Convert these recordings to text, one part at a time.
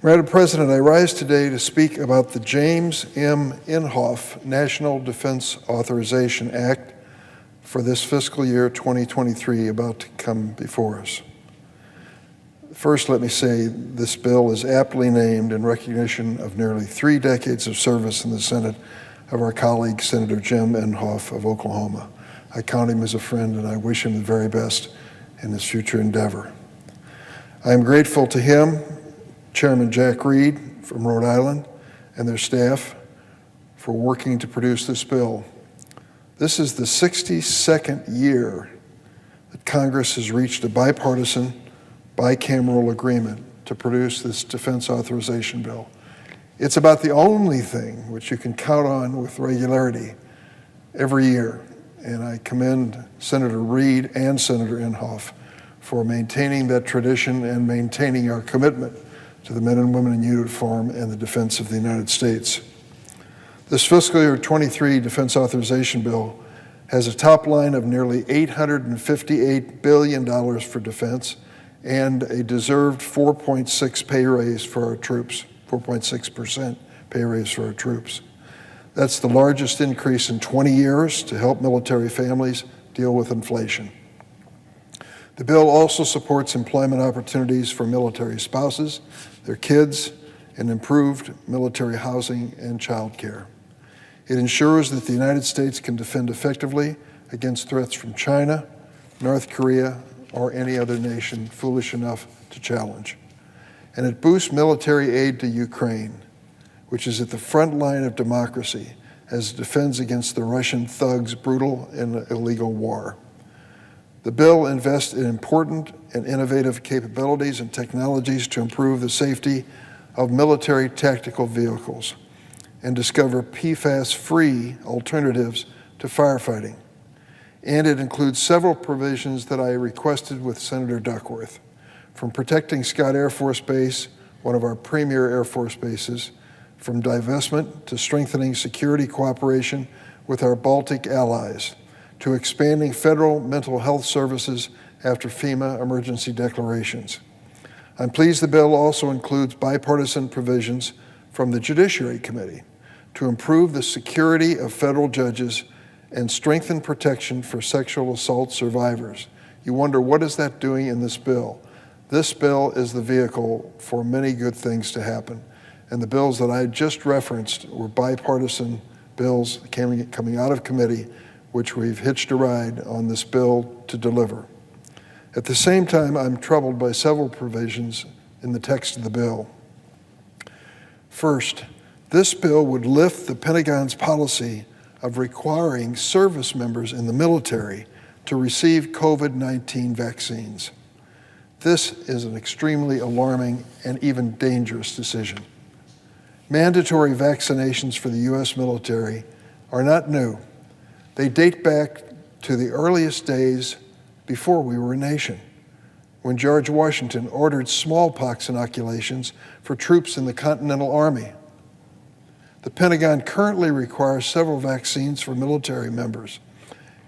Madam President, I rise today to speak about the James M. Inhofe National Defense Authorization Act for this fiscal year 2023 about to come before us. First, let me say this bill is aptly named in recognition of nearly 3 decades of service in the Senate of our colleague, Senator Jim Inhofe of Oklahoma. I count him as a friend, and I wish him the very best in his future endeavor. I am grateful to him, Chairman Jack Reed from Rhode Island, and their staff for working to produce this bill. This is the 62nd year that Congress has reached a bipartisan, bicameral agreement to produce this defense authorization bill. It's about the only thing which you can count on with regularity every year, and I commend Senator Reed and Senator Inhofe for maintaining that tradition and maintaining our commitment to the men and women in uniform and the defense of the United States. This fiscal year 23 defense authorization bill has a top line of nearly $858 billion for defense and a deserved 4.6% pay raise for our troops, 4.6% pay raise for our troops. That's the largest increase in 20 years to help military families deal with inflation. The bill also supports employment opportunities for military spouses, their kids, and improved military housing and child care. It ensures that the United States can defend effectively against threats from China, North Korea, or any other nation foolish enough to challenge. And it boosts military aid to Ukraine, which is at the front line of democracy as it defends against the Russian thugs' brutal and illegal war. The bill invests in important and innovative capabilities and technologies to improve the safety of military tactical vehicles and discover PFAS-free alternatives to firefighting. And it includes several provisions that I requested with Senator Duckworth, from protecting Scott Air Force Base, one of our premier Air Force bases, from divestment to strengthening security cooperation with our Baltic allies, to expanding federal mental health services after FEMA emergency declarations. I'm pleased the bill also includes bipartisan provisions from the Judiciary Committee to improve the security of federal judges and strengthen protection for sexual assault survivors. You wonder, what is that doing in this bill? This bill is the vehicle for many good things to happen. And the bills that I just referenced were bipartisan bills coming out of committee, which we've hitched a ride on this bill to deliver. At the same time, I'm troubled by several provisions in the text of the bill. First, this bill would lift the Pentagon's policy of requiring service members in the military to receive COVID-19 vaccines. This is an extremely alarming and even dangerous decision. Mandatory vaccinations for the U.S. military are not new. They date back to the earliest days before we were a nation, when George Washington ordered smallpox inoculations for troops in the Continental Army. The Pentagon currently requires several vaccines for military members,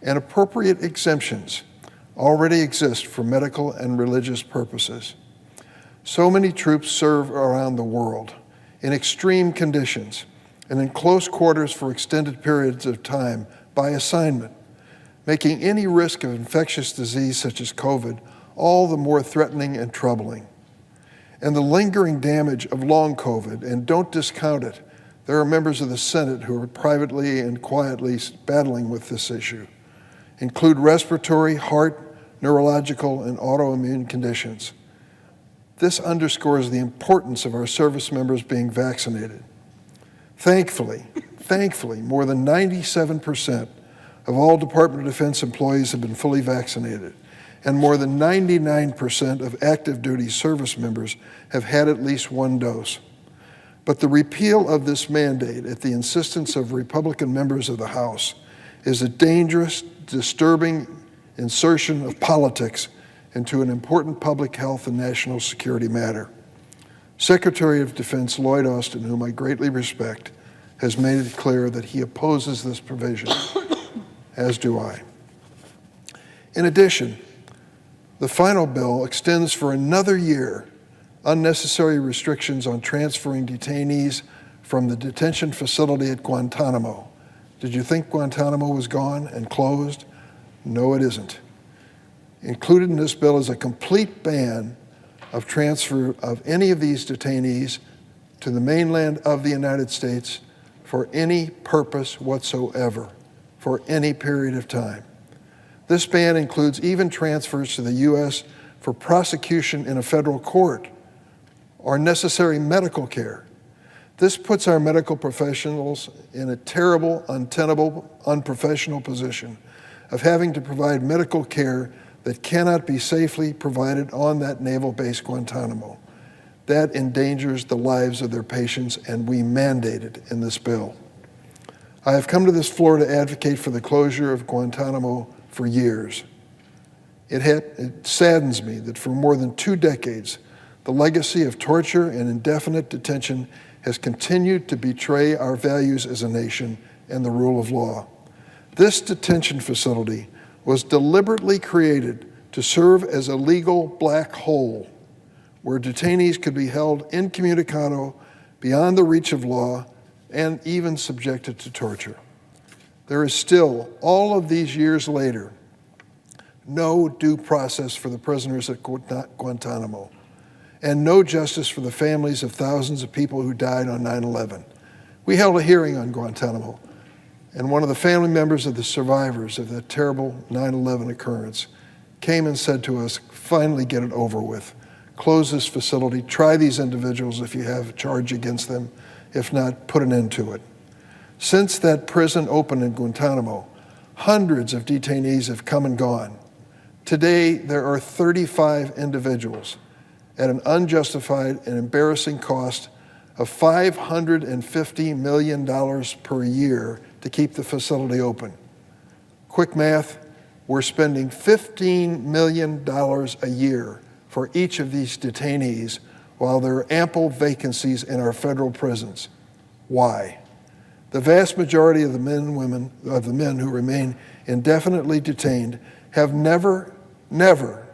and appropriate exemptions already exist for medical and religious purposes. So many troops serve around the world in extreme conditions and in close quarters for extended periods of time by assignment, making any risk of infectious disease such as COVID all the more threatening and troubling. And the lingering damage of long COVID, and don't discount it, there are members of the Senate who are privately and quietly battling with this issue, include respiratory, heart, neurological, and autoimmune conditions. This underscores the importance of our service members being vaccinated. Thankfully, more than 97% of all Department of Defense employees have been fully vaccinated, and more than 99% of active duty service members have had at least one dose. But the repeal of this mandate at the insistence of Republican members of the House is a dangerous, disturbing insertion of politics into an important public health and national security matter. Secretary of Defense Lloyd Austin, whom I greatly respect, has made it clear that he opposes this provision, as do I. In addition, the final bill extends for another year unnecessary restrictions on transferring detainees from the detention facility at Guantanamo. Did you think Guantanamo was gone and closed? No, it isn't. Included in this bill is a complete ban of transfer of any of these detainees to the mainland of the United States for any purpose whatsoever, for any period of time. This ban includes even transfers to the U.S. for prosecution in a federal court or necessary medical care. This puts our medical professionals in a terrible, untenable, unprofessional position of having to provide medical care that cannot be safely provided on that naval base Guantanamo. That endangers the lives of their patients, and we mandate it in this bill. I have come to this floor to advocate for the closure of Guantanamo for years. It saddens me that for more than 2 decades, the legacy of torture and indefinite detention has continued to betray our values as a nation and the rule of law. This detention facility was deliberately created to serve as a legal black hole where detainees could be held incommunicado, beyond the reach of law, and even subjected to torture. There is still, all of these years later, no due process for the prisoners at Guantanamo, and no justice for the families of thousands of people who died on 9/11. We held a hearing on Guantanamo, and one of the family members of the survivors of that terrible 9/11 occurrence came and said to us, finally get it over with. Close this facility, try these individuals if you have a charge against them. If not, put an end to it. Since that prison opened in Guantanamo, hundreds of detainees have come and gone. Today, there are 35 individuals at an unjustified and embarrassing cost of $550 million per year to keep the facility open. Quick math, we're spending $15 million a year for each of these detainees while there are ample vacancies in our federal prisons. Why? The vast majority of the men who remain indefinitely detained have never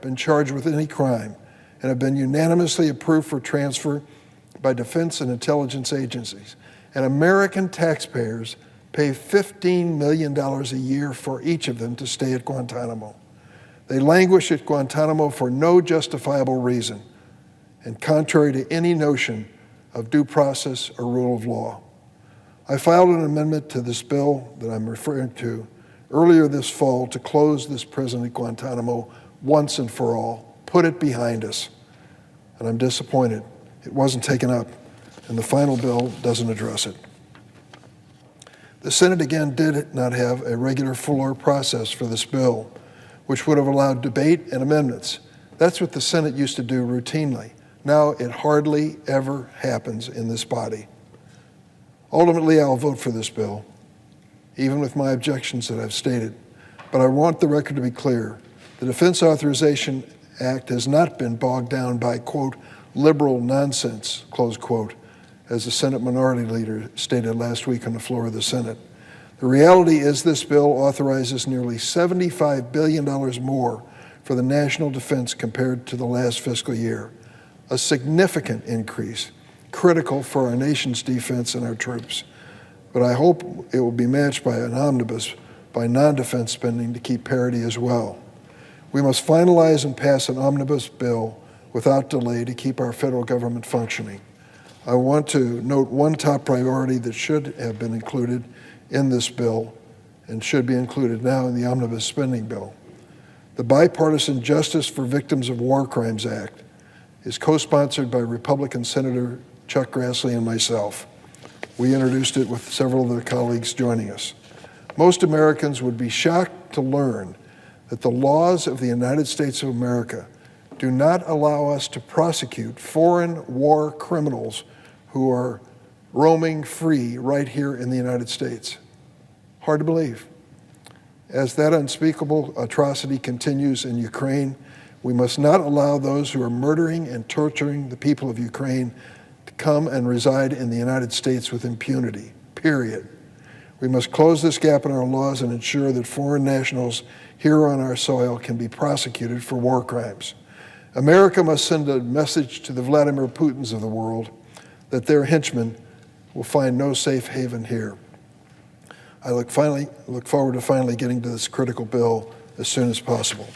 been charged with any crime and have been unanimously approved for transfer by defense and intelligence agencies. And American taxpayers pay $15 million a year for each of them to stay at Guantanamo. They languish at Guantanamo for no justifiable reason and contrary to any notion of due process or rule of law. I filed an amendment to this bill that I'm referring to earlier this fall to close this prison at Guantanamo once and for all, put it behind us. And I'm disappointed it wasn't taken up, and the final bill doesn't address it. The Senate again did not have a regular floor process for this bill, which would have allowed debate and amendments. That's what the Senate used to do routinely. Now it hardly ever happens in this body. Ultimately, I'll vote for this bill, even with my objections that I've stated. But I want the record to be clear. The Defense Authorization Act has not been bogged down by, quote, liberal nonsense, close quote, as the Senate Minority Leader stated last week on the floor of the Senate. The reality is this bill authorizes nearly $75 billion more for the national defense compared to the last fiscal year, a significant increase, critical for our nation's defense and our troops. But I hope it will be matched by an omnibus by non-defense spending to keep parity as well. We must finalize and pass an omnibus bill without delay to keep our federal government functioning. I want to note one top priority that should have been included in this bill and should be included now in the omnibus spending bill. The Bipartisan Justice for Victims of War Crimes Act is co-sponsored by Republican Senator Chuck Grassley and myself. We introduced it with several of the colleagues joining us. Most Americans would be shocked to learn that the laws of the United States of America do not allow us to prosecute foreign war criminals who are roaming free right here in the United States. Hard to believe. As that unspeakable atrocity continues in Ukraine, we must not allow those who are murdering and torturing the people of Ukraine to come and reside in the United States with impunity, period. We must close this gap in our laws and ensure that foreign nationals here on our soil can be prosecuted for war crimes. America must send a message to the Vladimir Putins of the world that their henchmen will find no safe haven here. I look forward to finally getting to this critical bill as soon as possible.